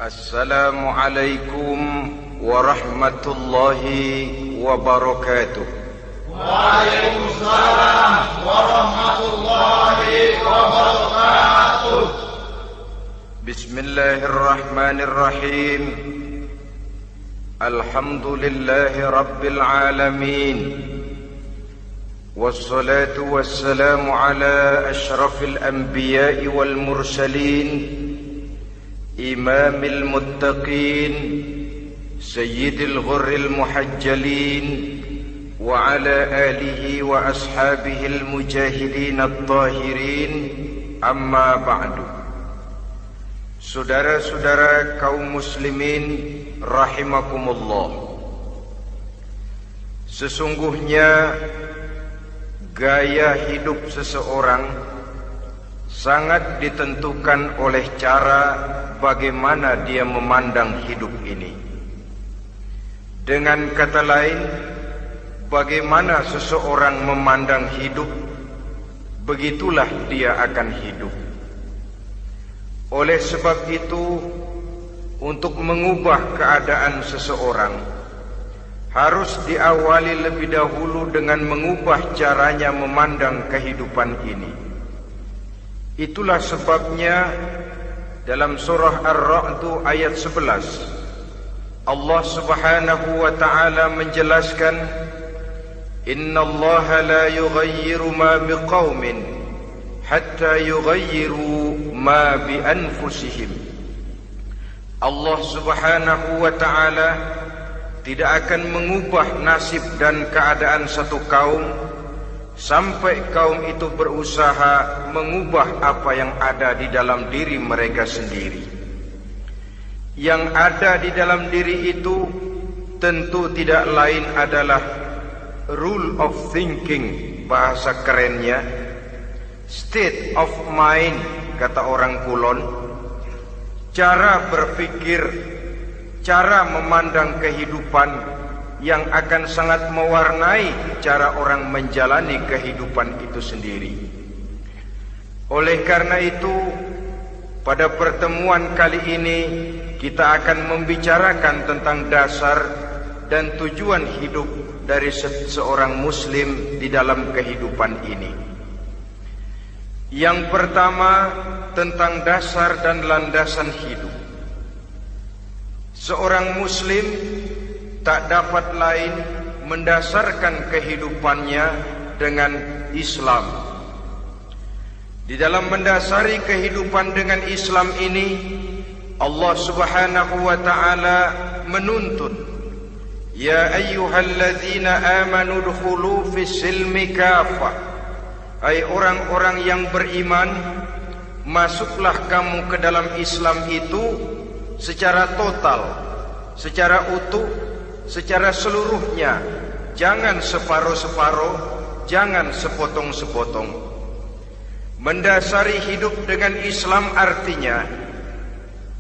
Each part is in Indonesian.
Assalamualaikum warahmatullahi wabarakatuh. Waalaikumsalam warahmatullahi wabarakatuh. Bismillahirrahmanirrahim. Alhamdulillahi rabbil alamin. Wassalatu wassalamu ala ashrafil anbiya'i wal mursalin, imamil muttaqin, sayyidil ghurril muhajjalin, wa ala alihi wa ashabihil mujahidin at-tahirin, amma ba'du. Saudara-saudara kaum muslimin rahimakumullah, sesungguhnya gaya hidup seseorang sangat ditentukan oleh cara bagaimana dia memandang hidup ini. Dengan kata lain, bagaimana seseorang memandang hidup, begitulah dia akan hidup. Oleh sebab itu, untuk mengubah keadaan seseorang harus diawali lebih dahulu dengan mengubah caranya memandang kehidupan ini. Itulah sebabnya dalam surah Ar-Ra'd ayat 11 Allah Subhanahu wa ta'ala menjelaskan, Innallaha la yughayyiru ma biqaumin hatta yughayyiru ma bi anfusihim. Allah Subhanahu wa ta'ala tidak akan mengubah nasib dan keadaan satu kaum sampai kaum itu berusaha mengubah apa yang ada di dalam diri mereka sendiri. Yang ada di dalam diri itu tentu tidak lain adalah rule of thinking, bahasa kerennya state of mind, kata orang Kulon. Cara berpikir, cara memandang kehidupan yang akan sangat mewarnai cara orang menjalani kehidupan itu sendiri. Oleh karena itu, pada pertemuan kali ini kita akan membicarakan tentang dasar dan tujuan hidup dari seorang muslim di dalam kehidupan ini. Yang pertama, tentang dasar dan landasan hidup. Seorang muslim tak dapat lain mendasarkan kehidupannya dengan Islam. Di dalam mendasari kehidupan dengan Islam ini, Allah Subhanahu wa ta'ala menuntut, Ya ayyuhalladzina amanu dkhulu fis silmi kafah. Hai orang-orang yang beriman, masuklah kamu ke dalam Islam itu secara total, secara utuh, secara seluruhnya. Jangan separuh-separuh, jangan sepotong-sepotong. Mendasari hidup dengan Islam artinya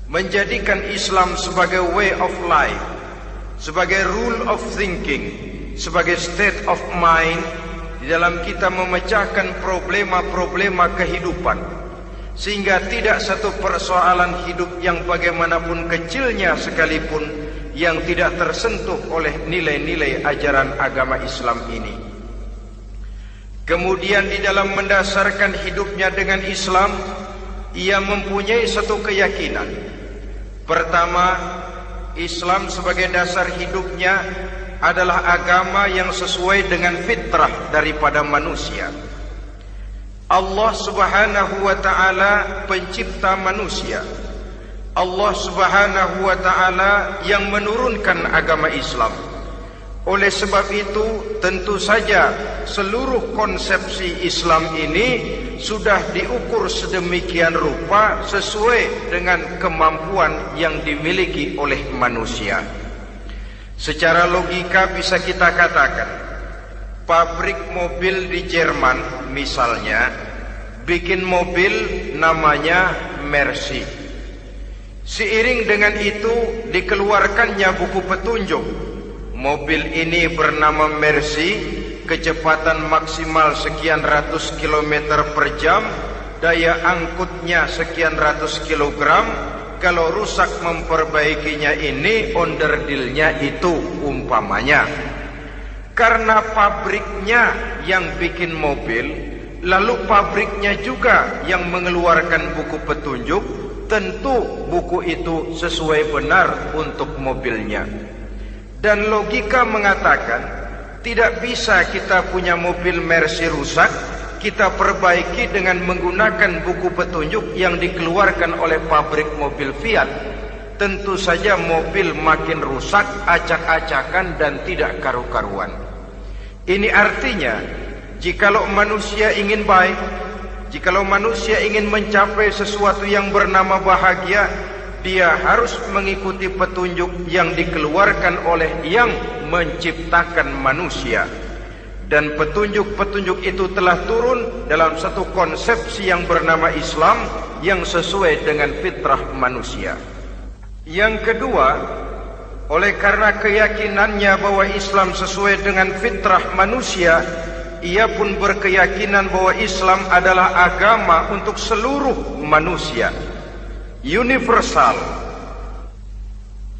menjadikan Islam sebagai way of life, sebagai rule of thinking, sebagai state of mind di dalam kita memecahkan problema-problema kehidupan, sehingga tidak satu persoalan hidup yang bagaimanapun kecilnya sekalipun yang tidak tersentuh oleh nilai-nilai ajaran agama Islam ini. Kemudian di dalam mendasarkan hidupnya dengan Islam, ia mempunyai satu keyakinan. Pertama, Islam sebagai dasar hidupnya adalah agama yang sesuai dengan fitrah daripada manusia. Allah Subhanahu wa ta'ala pencipta manusia. Allah Subhanahu wa ta'ala yang menurunkan agama Islam. Oleh sebab itu, tentu saja seluruh konsepsi Islam ini sudah diukur sedemikian rupa sesuai dengan kemampuan yang dimiliki oleh manusia. Secara logika bisa kita katakan, pabrik mobil di Jerman misalnya bikin mobil namanya Mercy. Seiring dengan itu dikeluarkannya buku petunjuk. Mobil ini bernama Mercy, kecepatan maksimal sekian ratus kilometer per jam, daya angkutnya sekian ratus kilogram, kalau rusak memperbaikinya ini onderdilnya itu umpamanya. Karena pabriknya yang bikin mobil, lalu pabriknya juga yang mengeluarkan buku petunjuk, tentu buku itu sesuai benar untuk mobilnya. Dan logika mengatakan tidak bisa kita punya mobil Mercy rusak, kita perbaiki dengan menggunakan buku petunjuk yang dikeluarkan oleh pabrik mobil Fiat. Tentu saja mobil makin rusak, acak-acakan dan tidak karu-karuan. Ini artinya, jikalau manusia ingin baik, jikalau manusia ingin mencapai sesuatu yang bernama bahagia, dia harus mengikuti petunjuk yang dikeluarkan oleh yang menciptakan manusia. Dan petunjuk-petunjuk itu telah turun dalam satu konsepsi yang bernama Islam yang sesuai dengan fitrah manusia. Yang kedua, oleh karena keyakinannya bahwa Islam sesuai dengan fitrah manusia, ia pun berkeyakinan bahwa Islam adalah agama untuk seluruh manusia, universal.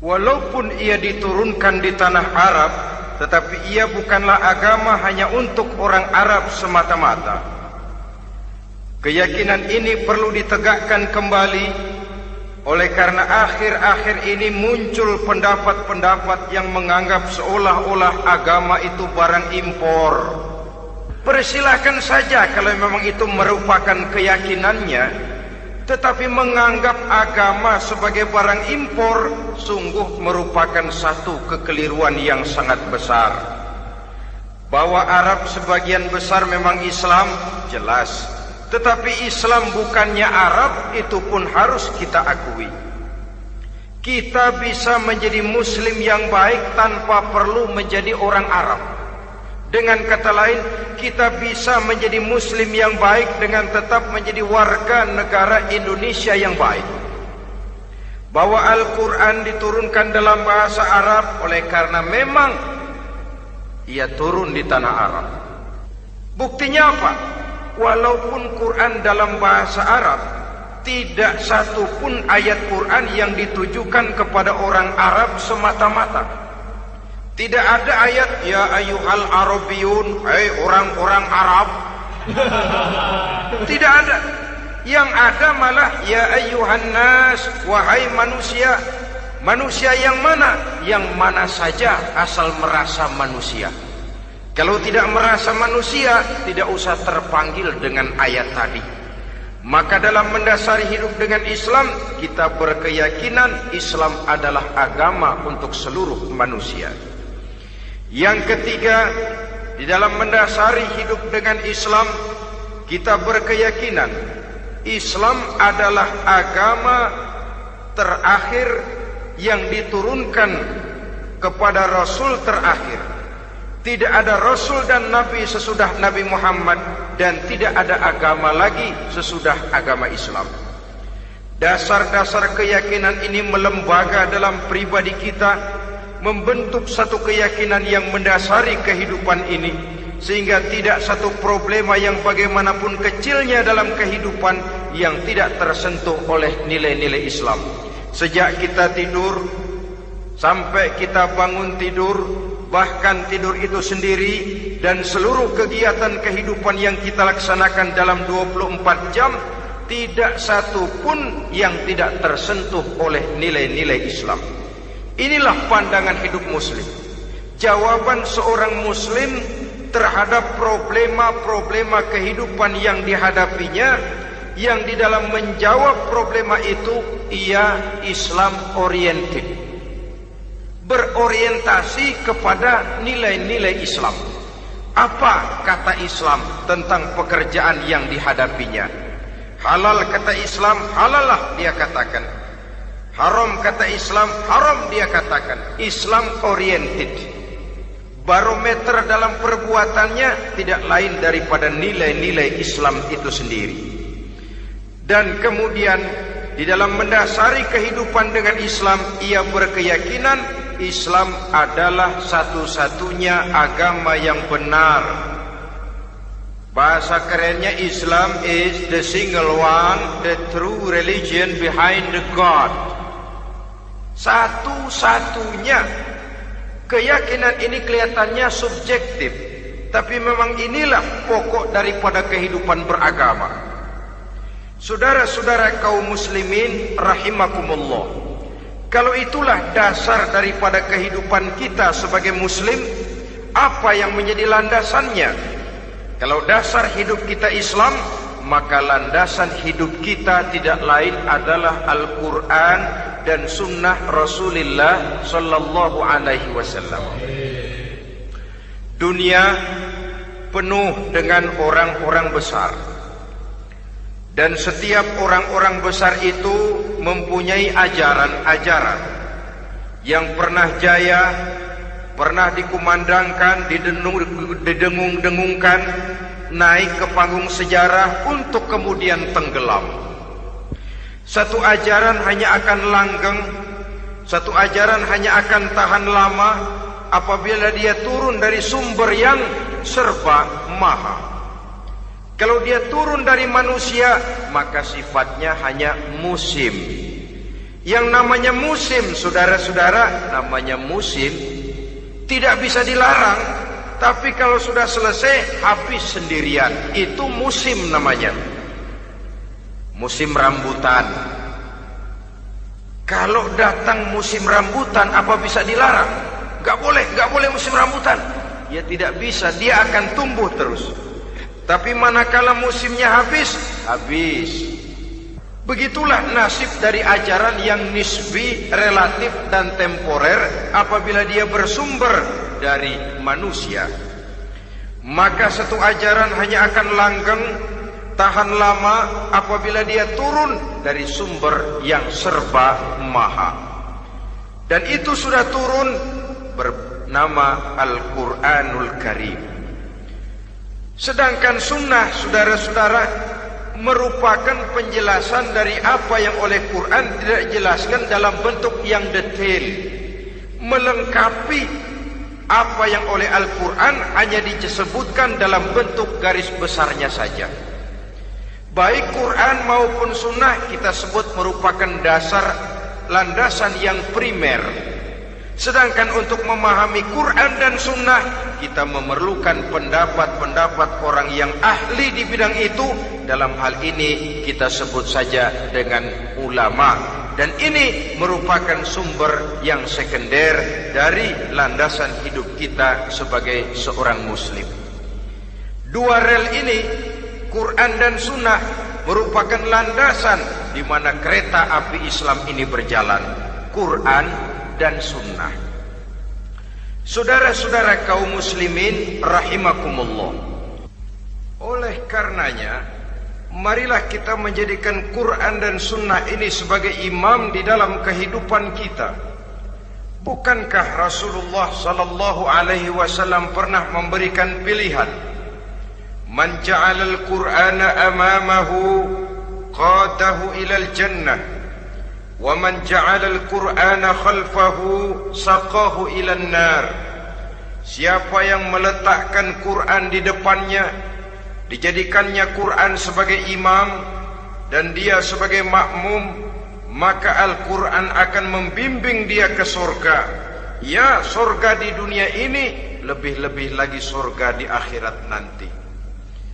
Walaupun ia diturunkan di tanah Arab, tetapi ia bukanlah agama hanya untuk orang Arab semata-mata. Keyakinan ini perlu ditegakkan kembali, oleh karena akhir-akhir ini muncul pendapat-pendapat yang menganggap seolah-olah agama itu barang impor. Persilahkan saja kalau memang itu merupakan keyakinannya, tetapi menganggap agama sebagai barang impor sungguh merupakan satu kekeliruan yang sangat besar. Bahwa Arab sebagian besar memang Islam, jelas. Tetapi Islam bukannya Arab, itu pun harus kita akui. Kita bisa menjadi Muslim yang baik tanpa perlu menjadi orang Arab. Dengan kata lain, kita bisa menjadi Muslim yang baik dengan tetap menjadi warga negara Indonesia yang baik. Bahwa Al-Quran diturunkan dalam bahasa Arab oleh karena memang ia turun di tanah Arab. Buktinya apa? Walaupun Quran dalam bahasa Arab, tidak satu pun ayat Quran yang ditujukan kepada orang Arab semata-mata. Tidak ada ayat ya ayyuhal arabiyun, hai orang-orang Arab. Tidak ada. Yang ada malah ya ayyuhan nas, wahai manusia. Manusia yang mana? Yang mana saja asal merasa manusia. Kalau tidak merasa manusia, tidak usah terpanggil dengan ayat tadi. Maka dalam mendasari hidup dengan Islam, kita berkeyakinan Islam adalah agama untuk seluruh manusia. Yang ketiga, di dalam mendasari hidup dengan Islam, kita berkeyakinan Islam adalah agama terakhir yang diturunkan kepada Rasul terakhir. Tidak ada Rasul dan Nabi sesudah Nabi Muhammad, dan tidak ada agama lagi sesudah agama Islam. Dasar-dasar keyakinan ini melembaga dalam pribadi kita, membentuk satu keyakinan yang mendasari kehidupan ini, sehingga tidak satu problema yang bagaimanapun kecilnya dalam kehidupan yang tidak tersentuh oleh nilai-nilai Islam. Sejak kita tidur sampai kita bangun tidur, bahkan tidur itu sendiri, dan seluruh kegiatan kehidupan yang kita laksanakan dalam 24 jam, tidak satu pun yang tidak tersentuh oleh nilai-nilai Islam. Inilah pandangan hidup Muslim. Jawaban seorang Muslim terhadap problema-problema kehidupan yang dihadapinya, yang di dalam menjawab problema itu ia Islam oriented, berorientasi kepada nilai-nilai Islam. Apa kata Islam tentang pekerjaan yang dihadapinya? Halal kata Islam, halallah dia katakan. Haram kata Islam, haram dia katakan. Islam oriented. Barometer dalam perbuatannya tidak lain daripada nilai-nilai Islam itu sendiri. Dan kemudian di dalam mendasari kehidupan dengan Islam, ia berkeyakinan Islam adalah satu-satunya agama yang benar. Bahasa kerennya, Islam is the single one, the true religion behind the God. Satu-satunya. Keyakinan ini kelihatannya subjektif, tapi memang inilah pokok daripada kehidupan beragama. Saudara-saudara kaum muslimin rahimakumullah, kalau itulah dasar daripada kehidupan kita sebagai muslim, apa yang menjadi landasannya? Kalau dasar hidup kita Islam, maka landasan hidup kita tidak lain adalah Al-Quran dan Sunnah Rasulullah Sallallahu Alaihi Wasallam. Dunia penuh dengan orang-orang besar, dan setiap orang-orang besar itu mempunyai ajaran-ajaran yang pernah jaya, pernah dikumandangkan, didengung-dengungkan, naik ke panggung sejarah untuk kemudian tenggelam. Satu ajaran hanya akan langgeng, satu ajaran hanya akan tahan lama apabila dia turun dari sumber yang serba maha. Kalau dia turun dari manusia, maka sifatnya hanya musim. Yang namanya musim, saudara-saudara, namanya musim tidak bisa dilarang. Tapi kalau sudah selesai, habis sendirian. Itu musim namanya. Musim rambutan. Kalau datang musim rambutan, apa bisa dilarang? Gak boleh musim rambutan. Ya tidak bisa, dia akan tumbuh terus. Tapi manakala musimnya habis, habis. Begitulah nasib dari ajaran yang nisbi, relatif dan temporer apabila dia bersumber dari manusia. Maka satu ajaran hanya akan langgeng, tahan lama apabila dia turun dari sumber yang serba maha. Dan itu sudah turun bernama Al-Quranul Karim. Sedangkan sunnah, saudara-saudara, merupakan penjelasan dari apa yang oleh Quran tidak dijelaskan dalam bentuk yang detail, melengkapi apa yang oleh Al-Quran hanya disebutkan dalam bentuk garis besarnya saja. Baik Quran maupun sunnah kita sebut merupakan dasar, landasan yang primer. Sedangkan untuk memahami Quran dan sunnah, kita memerlukan pendapat-pendapat orang yang ahli di bidang itu. Dalam hal ini kita sebut saja dengan ulama. Dan ini merupakan sumber yang sekunder dari landasan hidup kita sebagai seorang muslim. Dua rel ini, Quran dan sunnah, merupakan landasan di mana kereta api Islam ini berjalan. Quran dan sunnah. Saudara-saudara kaum muslimin rahimakumullah, oleh karenanya marilah kita menjadikan Quran dan sunnah ini sebagai imam di dalam kehidupan kita. Bukankah Rasulullah sallallahu alaihi wasallam pernah memberikan pilihan, man ja'alal Qur'ana amamahu qadahu ilal jannah wa man ja'alal Qur'ana khalfahu saqahu ilan nar. Siapa yang meletakkan Quran di depannya, dijadikannya Quran sebagai imam dan dia sebagai makmum, maka Al-Quran akan membimbing dia ke surga. Ya, surga di dunia ini, lebih-lebih lagi surga di akhirat nanti.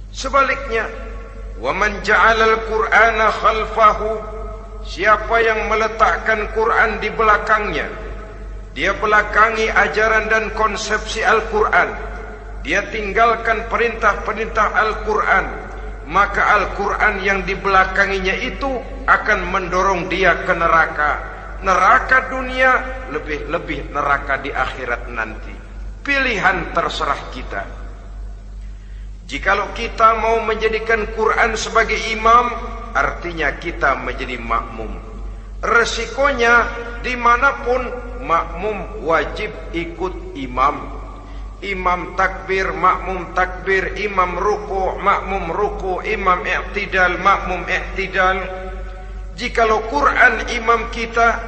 Sebaliknya, وَمَنْ جَعَلَ الْقُرْآنَ خَلْفَهُ, siapa yang meletakkan Quran di belakangnya, dia belakangi ajaran dan konsepsi Al-Quran, dia tinggalkan perintah-perintah Al-Quran, maka Al-Quran yang dibelakanginya itu akan mendorong dia ke neraka. Neraka dunia, lebih-lebih neraka di akhirat nanti. Pilihan terserah kita. Jikalau kita mau menjadikan Quran sebagai imam, artinya kita menjadi makmum. Resikonya dimanapun, makmum wajib ikut imam. Imam takbir, makmum takbir, imam ruku, makmum ruku, imam i'tidal, makmum i'tidal. Jikalau Quran imam kita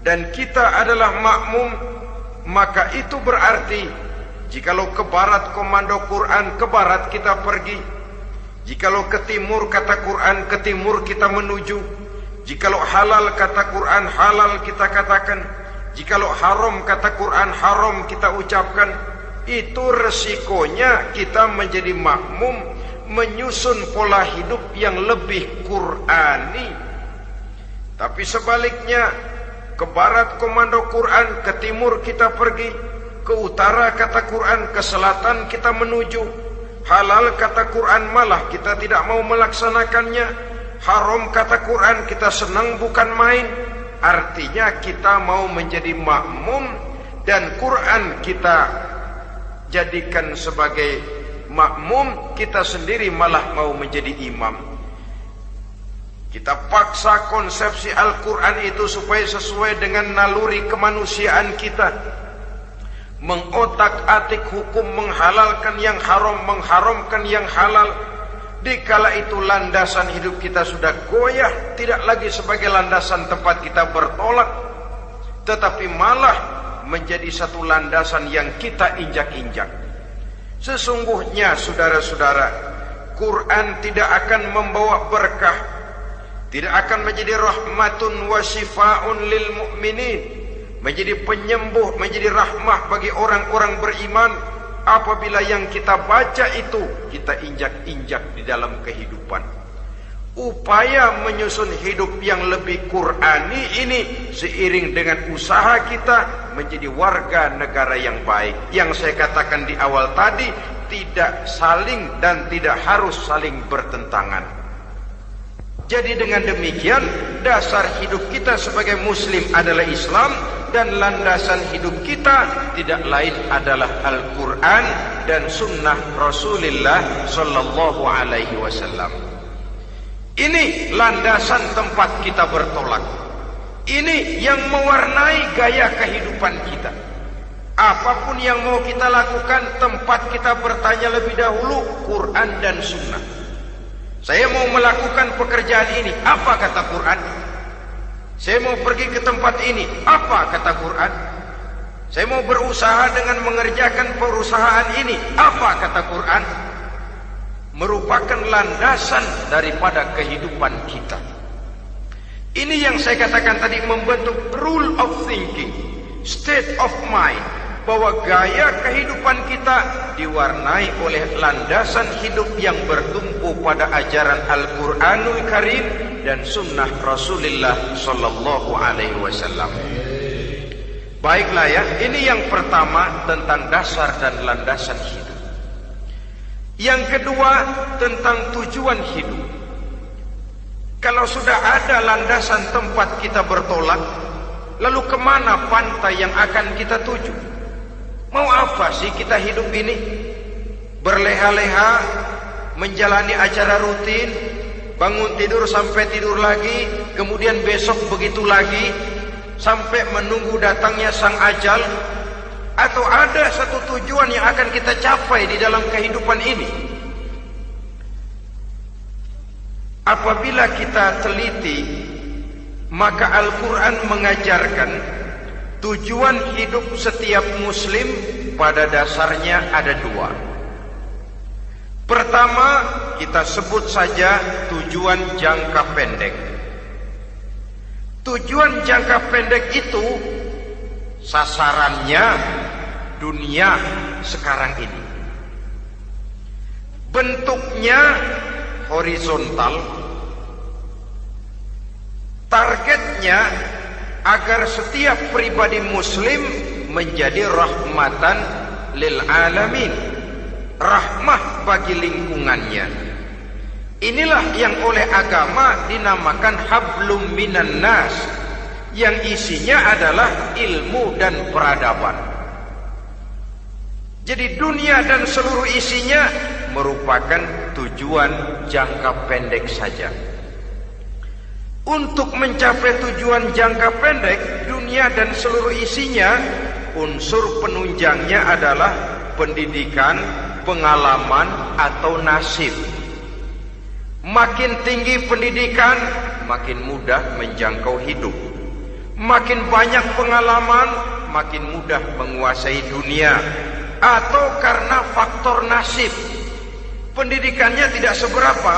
dan kita adalah makmum, maka itu berarti jikalau ke barat komando Quran, ke barat kita pergi. Jikalau ke timur kata Quran, ke timur kita menuju. Jikalau halal kata Quran, halal kita katakan. Jikalau haram kata Quran, haram kita ucapkan. Itu resikonya kita menjadi makmum, menyusun pola hidup yang lebih Qurani. Tapi sebaliknya, ke barat komando Quran, ke timur kita pergi, ke utara kata Quran, ke selatan kita menuju. Halal kata Quran malah kita tidak mau melaksanakannya. Haram kata Quran kita senang bukan main. Artinya kita mau menjadi makmum dan Quran kita jadikan sebagai makmum, kita sendiri malah mau menjadi imam. Kita paksa konsepsi Al-Quran itu supaya sesuai dengan naluri kemanusiaan kita. Mengotak-atik hukum, menghalalkan yang haram, mengharamkan yang halal. Dikala itu landasan hidup kita sudah goyah, tidak lagi sebagai landasan tempat kita bertolak, tetapi malah menjadi satu landasan yang kita injak-injak. Sesungguhnya saudara-saudara, Quran tidak akan membawa berkah, tidak akan menjadi rahmatun wa syifaun lil mu'minin, menjadi penyembuh, menjadi rahmah bagi orang-orang beriman, apabila yang kita baca itu kita injak-injak di dalam kehidupan. Upaya menyusun hidup yang lebih Qurani ini seiring dengan usaha kita menjadi warga negara yang baik. Yang saya katakan di awal tadi, tidak saling dan tidak harus saling bertentangan. Jadi dengan demikian, dasar hidup kita sebagai muslim adalah Islam, dan landasan hidup kita tidak lain adalah Al-Quran dan sunnah Rasulullah Sallallahu Alaihi Wasallam. Ini landasan tempat kita bertolak. Ini yang mewarnai gaya kehidupan kita. Apapun yang mau kita lakukan, tempat kita bertanya lebih dahulu Quran dan sunnah. Saya mau melakukan pekerjaan ini, apa kata Quran? Saya mau pergi ke tempat ini, apa kata Quran? Saya mau berusaha dengan mengerjakan perusahaan ini, apa kata Quran? Merupakan landasan daripada kehidupan kita. Ini yang saya katakan tadi, membentuk rule of thinking, state of mind, bahwa gaya kehidupan kita diwarnai oleh landasan hidup yang bertumpu pada ajaran Al-Quranul Karim dan sunnah Rasulullah Sallallahu Alaihi Wasallam. Baiklah ya, ini yang pertama tentang dasar dan landasan hidup. Yang kedua tentang tujuan hidup. Kalau sudah ada landasan tempat kita bertolak, lalu kemana pantai yang akan kita tuju? Mau apa sih kita hidup ini? Berleha-leha, menjalani acara rutin, bangun tidur sampai tidur lagi, kemudian besok begitu lagi, sampai menunggu datangnya sang ajal? Atau ada satu tujuan yang akan kita capai di dalam kehidupan ini? Apabila kita teliti, maka Al-Quran mengajarkan tujuan hidup setiap muslim pada dasarnya ada dua. Pertama, kita sebut saja tujuan jangka pendek. Tujuan jangka pendek itu sasarannya dunia sekarang ini. Bentuknya horizontal, targetnya agar setiap pribadi muslim menjadi rahmatan lil alamin, rahmah bagi lingkungannya. Inilah yang oleh agama dinamakan hablum minan nas, yang isinya adalah ilmu dan peradaban. Jadi dunia dan seluruh isinya merupakan tujuan jangka pendek saja. Untuk mencapai tujuan jangka pendek, dunia dan seluruh isinya, unsur penunjangnya adalah pendidikan, pengalaman, atau nasib. Makin tinggi pendidikan, makin mudah menjangkau hidup. Makin banyak pengalaman, makin mudah menguasai dunia. Atau karena faktor nasib, pendidikannya tidak seberapa,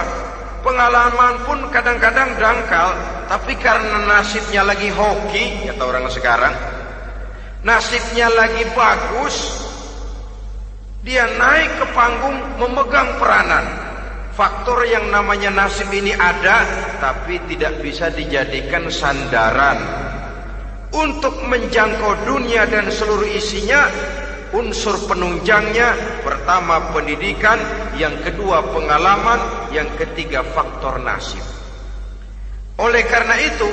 Pengalaman pun kadang-kadang dangkal, tapi karena nasibnya lagi hoki, kata orang sekarang, nasibnya lagi bagus, dia naik ke panggung memegang peranan. Faktor yang namanya nasib ini ada, tapi tidak bisa dijadikan sandaran. Untuk menjangkau dunia dan seluruh isinya, unsur penunjangnya pertama pendidikan, yang kedua pengalaman, yang ketiga faktor nasib. Oleh karena itu,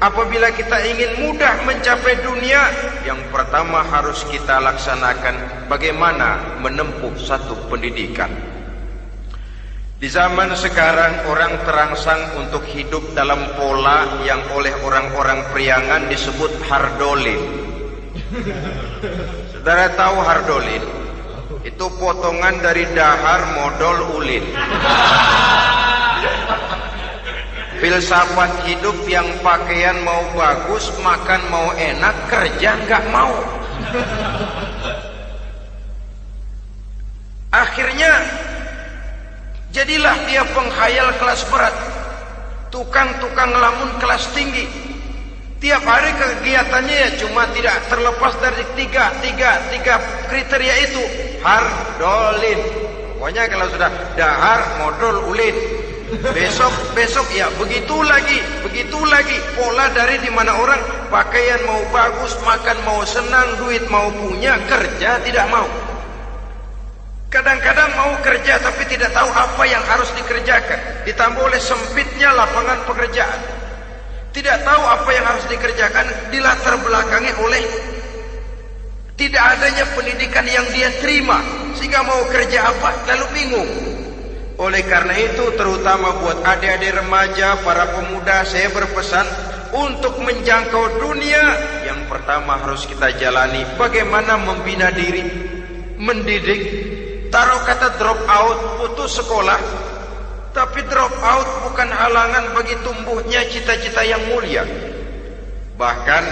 apabila kita ingin mudah mencapai dunia, yang pertama harus kita laksanakan bagaimana menempuh satu pendidikan. Di zaman sekarang orang terangsang untuk hidup dalam pola yang oleh orang-orang priangan disebut hardolin. Saudara tahu hardolin? Itu potongan dari dahar modal ulin. Filsafat hidup yang pakaian mau bagus, makan mau enak, kerja nggak mau. Akhirnya jadilah dia penghayal kelas berat, tukang-tukang lamun kelas tinggi. Tiap hari kegiatannya ya cuma tidak terlepas dari tiga kriteria itu. Hardolin. Pokoknya kalau sudah dahar, modal, ulin. Besok ya begitu lagi. Pola dari dimana orang pakaian mau bagus, makan mau senang, duit mau punya, kerja tidak mau. Kadang-kadang mau kerja tapi tidak tahu apa yang harus dikerjakan. Ditambah oleh sempitnya lapangan pekerjaan. Tidak tahu apa yang harus dikerjakan, dilatar belakangi oleh tidak adanya pendidikan yang dia terima, sehingga mau kerja apa lalu bingung. Oleh karena itu, terutama buat adik-adik remaja, para pemuda, saya berpesan untuk menjangkau dunia, yang pertama harus kita jalani bagaimana membina diri, mendidik. Taruh kata drop out, putus sekolah. Tapi drop out bukan halangan bagi tumbuhnya cita-cita yang mulia. Bahkan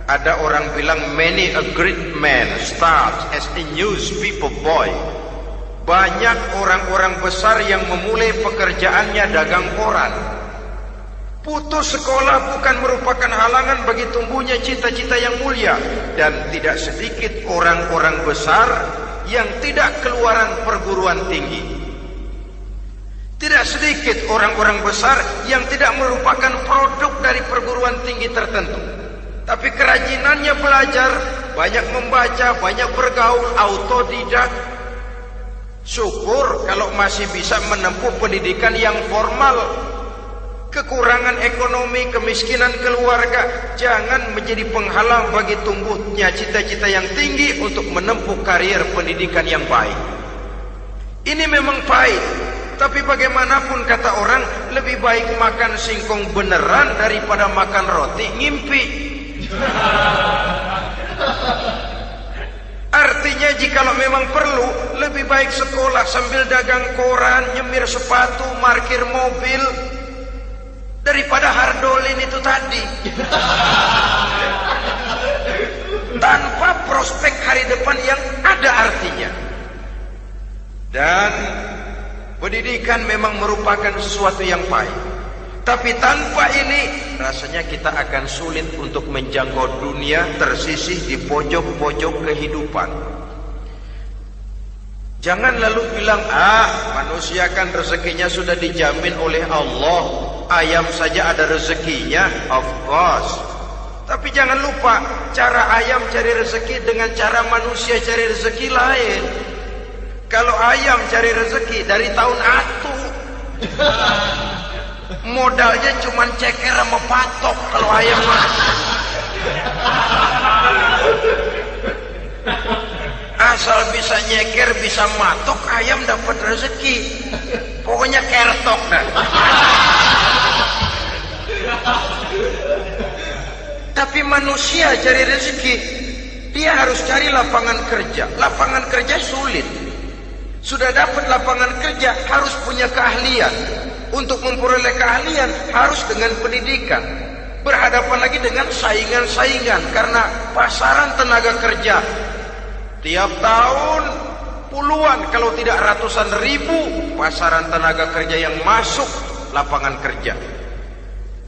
ada orang bilang many a great man starts as a newspaper boy. Banyak orang-orang besar yang memulai pekerjaannya dagang koran. Putus sekolah bukan merupakan halangan bagi tumbuhnya cita-cita yang mulia. Dan tidak sedikit orang-orang besar yang tidak keluaran perguruan tinggi. Tidak sedikit orang-orang besar yang tidak merupakan produk dari perguruan tinggi tertentu, tapi kerajinannya belajar, banyak membaca, banyak bergaul, autodidak. Syukur kalau masih bisa menempuh pendidikan yang formal. Kekurangan ekonomi, kemiskinan keluarga jangan menjadi penghalang bagi tumbuhnya cita-cita yang tinggi untuk menempuh karier pendidikan yang baik. Ini memang pahit, tapi bagaimanapun kata orang, lebih baik makan singkong beneran daripada makan roti ngimpi. Artinya jikalau memang perlu, lebih baik sekolah sambil dagang koran, nyemir sepatu, parkir mobil, daripada hardolin itu tadi. Tanpa prospek hari depan yang ada artinya. Dan pendidikan memang merupakan sesuatu yang pahit. Tapi tanpa ini, rasanya kita akan sulit untuk menjangkau dunia, tersisih di pojok-pojok kehidupan. Jangan lalu bilang, manusia kan rezekinya sudah dijamin oleh Allah. Ayam saja ada rezekinya, of course. Tapi jangan lupa, cara ayam cari rezeki dengan cara manusia cari rezeki lain. Kalau ayam cari rezeki dari tahun atu, modalnya cuma ceker sama patok. Kalau ayam mah asal bisa nyeker, bisa matok, ayam dapat rezeki. Pokoknya kertok dah. Tapi manusia cari rezeki, dia harus cari lapangan kerja. Lapangan kerja sulit. Sudah dapat lapangan kerja, harus punya keahlian. Untuk memperoleh keahlian, harus dengan pendidikan. Berhadapan lagi dengan saingan-saingan, karena pasaran tenaga kerja tiap tahun puluhan kalau tidak ratusan ribu pasaran tenaga kerja yang masuk lapangan kerja.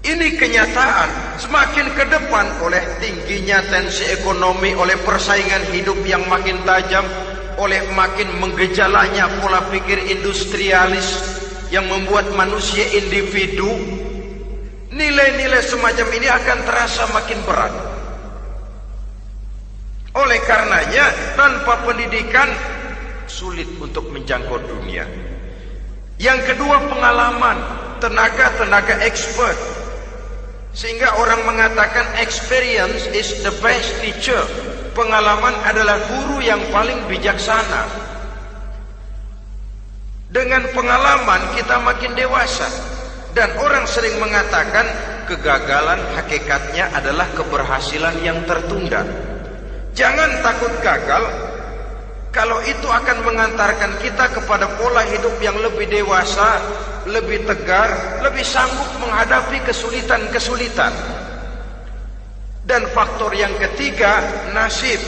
Ini kenyataan. Semakin ke depan oleh tingginya tensi ekonomi, oleh persaingan hidup yang makin tajam, oleh makin menggejalanya pola pikir industrialis yang membuat manusia individu, nilai-nilai semacam ini akan terasa makin berat. Oleh karenanya, tanpa pendidikan sulit untuk menjangkau dunia. Yang kedua, pengalaman, tenaga expert. Sehingga orang mengatakan experience is the best teacher. Pengalaman adalah guru yang paling bijaksana. Dengan pengalaman kita makin dewasa. Dan orang sering mengatakan kegagalan hakikatnya adalah keberhasilan yang tertunda. Jangan takut gagal, kalau itu akan mengantarkan kita kepada pola hidup yang lebih dewasa, lebih tegar, lebih sanggup menghadapi kesulitan-kesulitan. Dan faktor yang ketiga, nasib.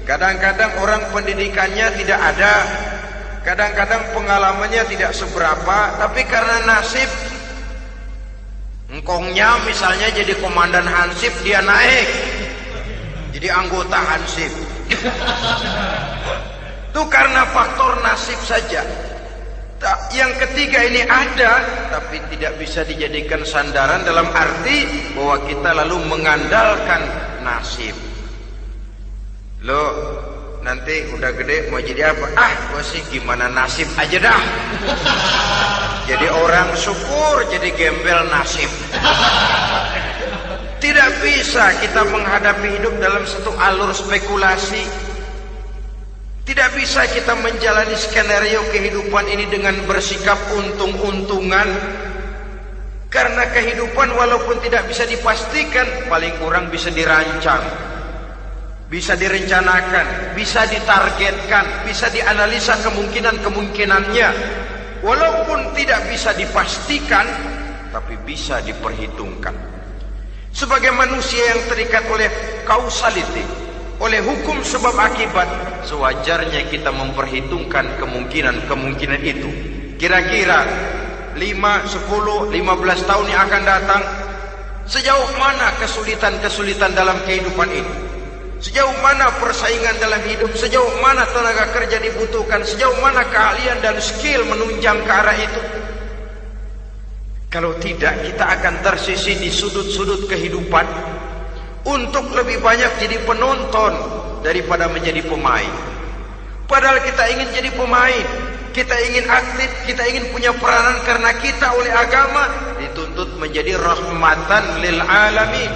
Kadang-kadang orang pendidikannya tidak ada, kadang-kadang pengalamannya tidak seberapa, tapi karena nasib, engkongnya misalnya jadi komandan Hansip, dia naik jadi anggota Hansip. Itu karena faktor nasib saja. Yang ketiga ini ada, tapi tidak bisa dijadikan sandaran dalam arti bahwa kita lalu mengandalkan nasib. Loh, nanti udah gede mau jadi apa? Gua sih gimana nasib aja dah. Jadi orang syukur, jadi gembel nasib. Tidak bisa kita menghadapi hidup dalam satu alur spekulasi. Tidak bisa kita menjalani skenario kehidupan ini dengan bersikap untung-untungan. Karena kehidupan walaupun tidak bisa dipastikan, paling kurang bisa dirancang, bisa direncanakan, bisa ditargetkan, bisa dianalisa kemungkinan-kemungkinannya. Walaupun tidak bisa dipastikan, tapi bisa diperhitungkan. Sebagai manusia yang terikat oleh causality, oleh hukum sebab akibat, sewajarnya kita memperhitungkan kemungkinan-kemungkinan itu. Kira-kira 5, 10, 15 tahun yang akan datang, sejauh mana kesulitan-kesulitan dalam kehidupan ini, sejauh mana persaingan dalam hidup, sejauh mana tenaga kerja dibutuhkan, sejauh mana keahlian dan skill menunjang ke arah itu. Kalau tidak, kita akan tersisih di sudut-sudut kehidupan untuk lebih banyak jadi penonton daripada menjadi pemain. Padahal kita ingin jadi pemain, kita ingin aktif, kita ingin punya peranan karena kita oleh agama dituntut menjadi rahmatan lil alamin,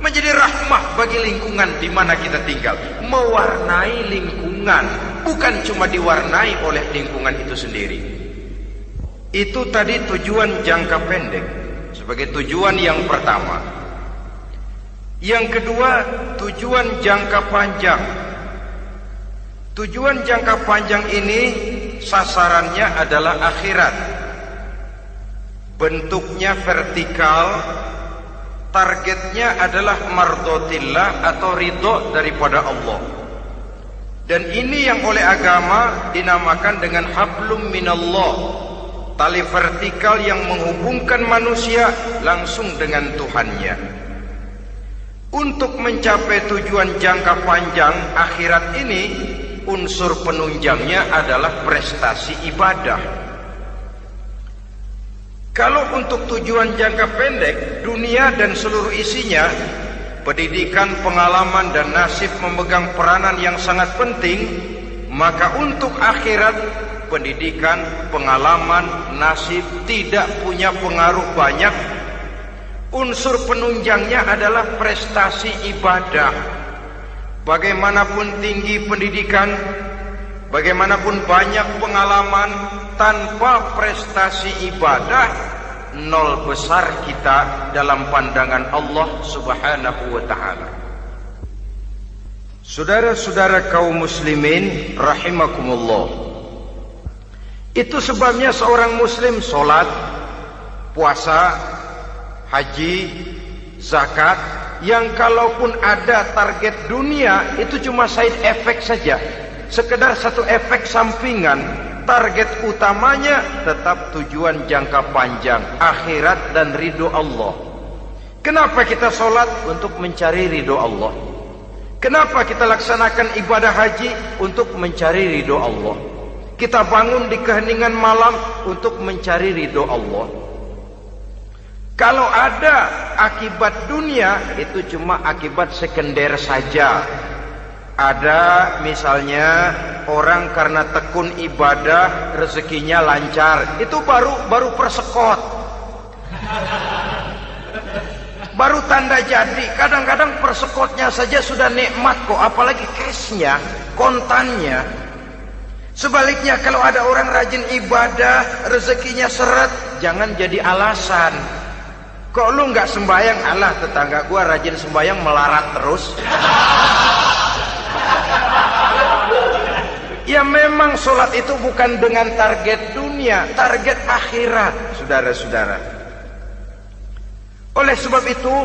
menjadi rahmah bagi lingkungan di mana kita tinggal, mewarnai lingkungan, bukan cuma diwarnai oleh lingkungan itu sendiri. Itu tadi tujuan jangka pendek sebagai tujuan yang pertama. Yang kedua, tujuan jangka panjang. Tujuan jangka panjang ini sasarannya adalah akhirat. Bentuknya vertikal, targetnya adalah mardotillah atau ridho daripada Allah. Dan ini yang oleh agama dinamakan dengan hablum minallah, tali vertikal yang menghubungkan manusia langsung dengan Tuhannya. Untuk mencapai tujuan jangka panjang akhirat ini, unsur penunjangnya adalah prestasi ibadah. Kalau untuk tujuan jangka pendek, dunia dan seluruh isinya, pendidikan, pengalaman dan nasib memegang peranan yang sangat penting, maka untuk akhirat, pendidikan, pengalaman, nasib tidak punya pengaruh banyak. Unsur penunjangnya adalah prestasi ibadah. Bagaimanapun tinggi pendidikan, bagaimanapun banyak pengalaman, tanpa prestasi ibadah, nol besar kita dalam pandangan Allah Subhanahu wa ta'ala. Saudara-saudara kaum muslimin rahimakumullah, itu sebabnya seorang muslim sholat, puasa, haji, zakat, yang kalaupun ada target dunia itu cuma side effect saja, sekedar satu efek sampingan. Target utamanya tetap tujuan jangka panjang, akhirat dan ridho Allah. Kenapa kita sholat? Untuk mencari ridho Allah. Kenapa kita laksanakan ibadah haji? Untuk mencari ridho Allah. Kita bangun di keheningan malam untuk mencari ridho Allah. Kalau ada akibat dunia, itu cuma akibat sekunder saja. Ada misalnya orang karena tekun ibadah rezekinya lancar, itu baru persekot, baru tanda jadi. Kadang-kadang persekotnya saja sudah nikmat kok, apalagi cashnya, kontannya. Sebaliknya kalau ada orang rajin ibadah rezekinya seret, jangan jadi alasan. Kok lu nggak sembayang? Alah, tetangga gua rajin sembayang melarat terus. Ya memang sholat itu bukan dengan target dunia, target akhirat, saudara-saudara. Oleh sebab itu,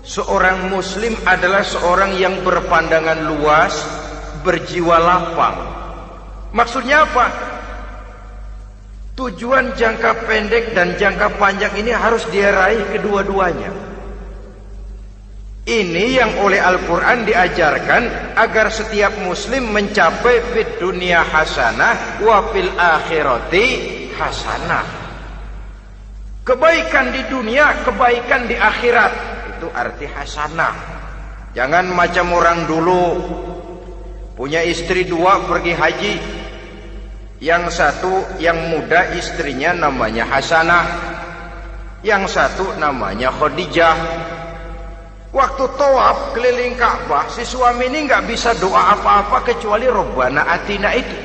seorang muslim adalah seorang yang berpandangan luas, berjiwa lapang. Maksudnya apa? Tujuan jangka pendek dan jangka panjang ini harus dia raih kedua-duanya. Ini yang oleh Al-Quran diajarkan agar setiap muslim mencapai fid dunya hasanah wa fil akhirati hasanah. Kebaikan di dunia, kebaikan di akhirat, itu arti hasanah. Jangan macam orang dulu, punya istri dua pergi haji. Yang satu yang muda istrinya namanya Hasanah, yang satu namanya Khadijah. Waktu tawaf keliling Ka'bah, si suami ini nggak bisa doa apa-apa kecuali Rabbana Atina itu.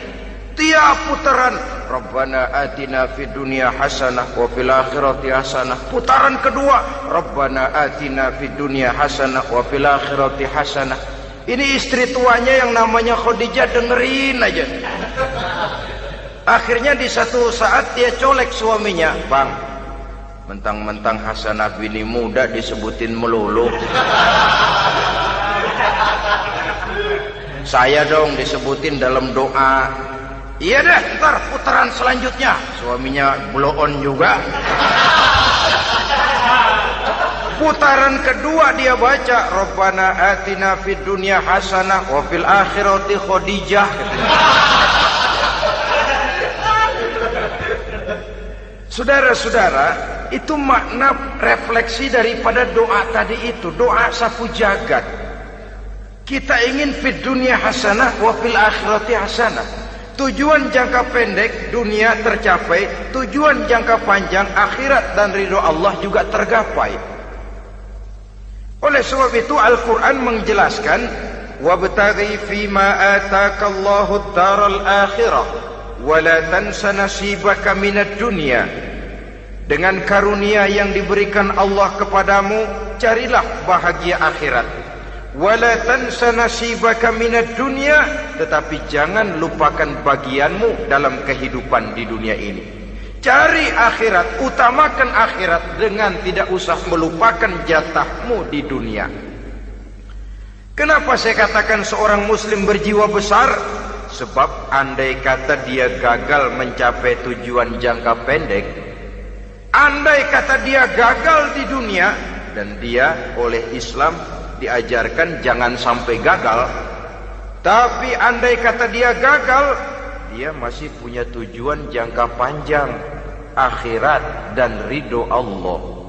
Tiap putaran Rabbana Atina fid dunya hasanah wa fil akhirati hasanah. Putaran kedua Rabbana Atina fid dunya hasanah wa fil akhirati hasanah. Ini istri tuanya yang namanya Khadijah dengerin aja. Akhirnya di satu saat dia colek suaminya, "Bang, mentang-mentang Hasanah bini muda disebutin melulu, saya dong disebutin dalam doa." "Iya deh, ntar putaran selanjutnya." Suaminya blow on juga. Putaran kedua dia baca Rabbana Atina fid dunya hasanah wa fil akhirati Khadijah. Saudara-saudara, itu makna refleksi daripada doa tadi itu, doa sapu jagat. Kita ingin fid dunya hasanah wa fil akhirati hasanah. Tujuan jangka pendek dunia tercapai, tujuan jangka panjang akhirat dan ridho Allah juga tergapai. Oleh sebab itu Al-Quran menjelaskan, wabtaghi fima atakallahu ad-daral akhirah wa la tansa nasibaka minad dunya. Dengan karunia yang diberikan Allah kepadamu, carilah bahagia akhirat. Wala tansa nasibaka minad dunya, tetapi jangan lupakan bagianmu dalam kehidupan di dunia ini. Cari akhirat, utamakan akhirat dengan tidak usah melupakan jatahmu di dunia. Kenapa saya katakan seorang muslim berjiwa besar? Sebab andai kata dia gagal mencapai tujuan jangka pendek, andai kata dia gagal di dunia, dan dia oleh Islam diajarkan jangan sampai gagal, tapi andai kata dia gagal, dia masih punya tujuan jangka panjang, akhirat dan ridho Allah.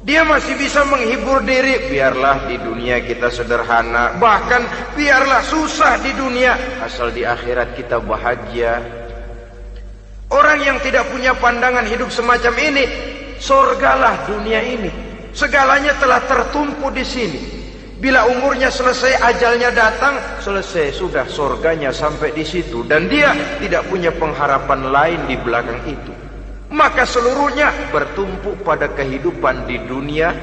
Dia masih bisa menghibur diri, biarlah di dunia kita sederhana, bahkan biarlah susah di dunia, asal di akhirat kita bahagia. Orang yang tidak punya pandangan hidup semacam ini, surgalah dunia ini. Segalanya telah tertumpu di sini. Bila umurnya selesai, ajalnya datang, selesai sudah, surganya sampai di situ, dan dia tidak punya pengharapan lain di belakang itu. Maka seluruhnya bertumpu pada kehidupan di dunia,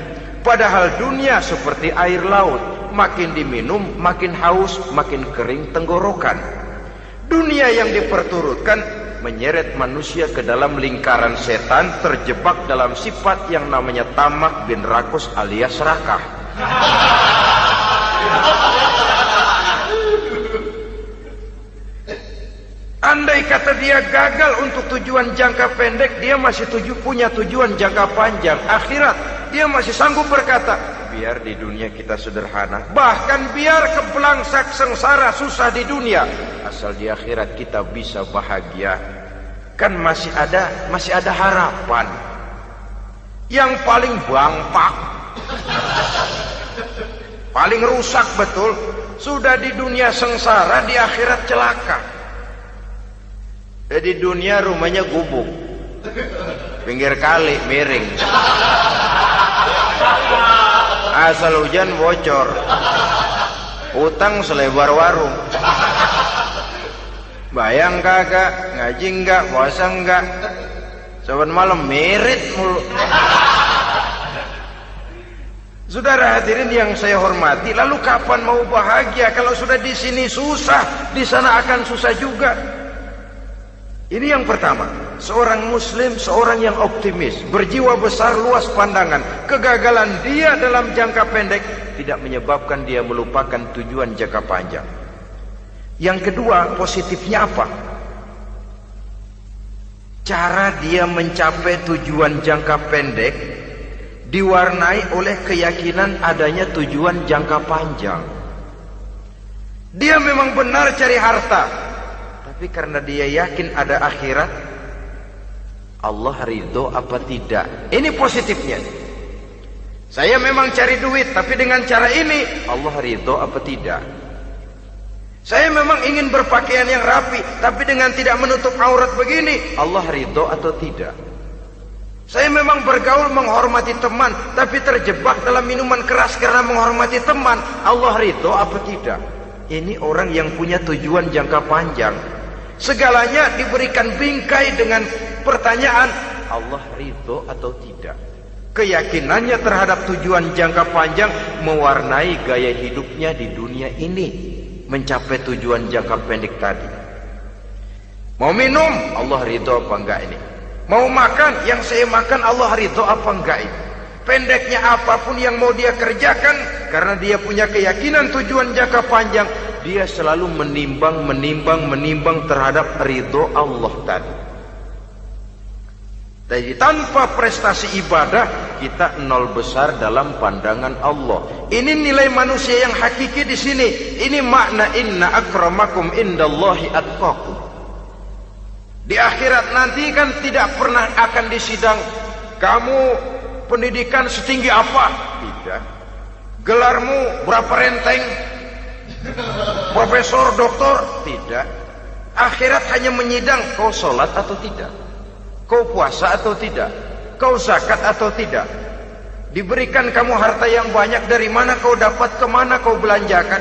padahal dunia seperti air laut, makin diminum makin haus, makin kering tenggorokan. Dunia yang diperturutkan menyeret manusia ke dalam lingkaran setan, terjebak dalam sifat yang namanya tamak bin rakus alias serakah. kata dia gagal untuk tujuan jangka pendek, dia masih punya tujuan jangka panjang, akhirat. Dia masih sanggup berkata, biar di dunia kita sederhana, bahkan biar kebelangsak sengsara susah di dunia, asal di akhirat kita bisa bahagia. Kan masih ada harapan. Yang paling bangpak, paling rusak betul, sudah di dunia sengsara, di akhirat celaka. Di dunia rumahnya gubuk, pinggir kali miring, asal hujan bocor, utang selebar warung. Bayang kagak, ngaji enggak, puasa enggak, saban malam merit mulu. Saudara hadirin yang saya hormati, lalu kapan mau bahagia kalau sudah di sini susah, di sana akan susah juga. Ini yang pertama, seorang muslim, seorang yang optimis, berjiwa besar, luas pandangan. Kegagalan dia dalam jangka pendek tidak menyebabkan dia melupakan tujuan jangka panjang. Yang kedua, positifnya apa? Cara dia mencapai tujuan jangka pendek diwarnai oleh keyakinan adanya tujuan jangka panjang. Dia memang benar cari harta, tapi karena dia yakin ada akhirat, Allah ridho apa tidak? Ini positifnya. Saya memang cari duit, tapi dengan cara ini Allah ridho apa tidak? Saya memang ingin berpakaian yang rapi, tapi dengan tidak menutup aurat begini, Allah ridho atau tidak? Saya memang bergaul menghormati teman, tapi terjebak dalam minuman keras karena menghormati teman, Allah ridho apa tidak? Ini orang yang punya tujuan jangka panjang. Segalanya diberikan bingkai dengan pertanyaan, Allah ridho atau tidak? Keyakinannya terhadap tujuan jangka panjang mewarnai gaya hidupnya di dunia ini, mencapai tujuan jangka pendek tadi. Mau minum, Allah ridho apa enggak ini? Mau makan, yang saya makan Allah ridho apa enggak ini? Pendeknya apapun yang mau dia kerjakan, karena dia punya keyakinan tujuan jangka panjang, dia selalu menimbang terhadap ridho Allah tadi. Jadi tanpa prestasi ibadah, kita nol besar dalam pandangan Allah. Ini nilai manusia yang hakiki di sini. Ini makna inna akramakum indallahi atqakum. Di akhirat nanti kan tidak pernah akan disidang, kamu pendidikan setinggi apa? Tidak. Gelarmu berapa renteng? Profesor, doktor? Tidak. Akhirat hanya menyidang kau sholat atau tidak, kau puasa atau tidak, kau zakat atau tidak. Diberikan kamu harta yang banyak, dari mana kau dapat, kemana kau belanjakan.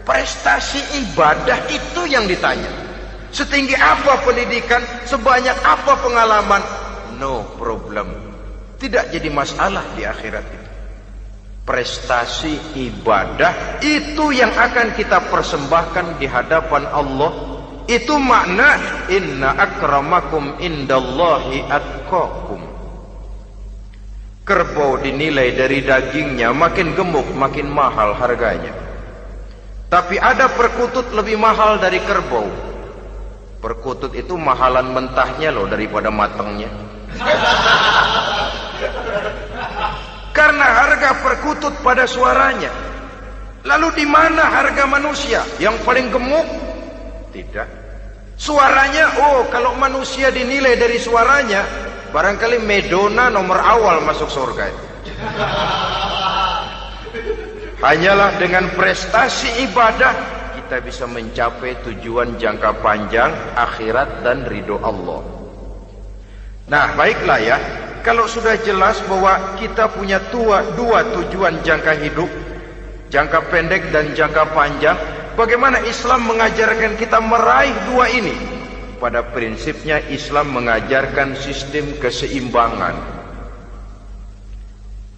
Prestasi ibadah itu yang ditanya. Setinggi apa pendidikan, sebanyak apa pengalaman, no problem, tidak jadi masalah di akhirat itu. Prestasi ibadah itu yang akan kita persembahkan di hadapan Allah. Itu makna inna akramakum indallahi atqakum. Kerbau dinilai dari dagingnya, makin gemuk makin mahal harganya. Tapi ada perkutut lebih mahal dari kerbau. Perkutut itu mahalan mentahnya loh daripada matangnya. Karena harga perkutut pada suaranya. Lalu di mana harga manusia yang paling gemuk? Tidak. Suaranya, oh kalau manusia dinilai dari suaranya, barangkali Madonna nomor awal masuk surga. Hanyalah dengan prestasi ibadah kita bisa mencapai tujuan jangka panjang, akhirat dan ridho Allah. Nah baiklah ya, kalau sudah jelas bahwa kita punya dua tujuan jangka hidup, jangka pendek dan jangka panjang, bagaimana Islam mengajarkan kita meraih dua ini? Pada prinsipnya Islam mengajarkan sistem keseimbangan.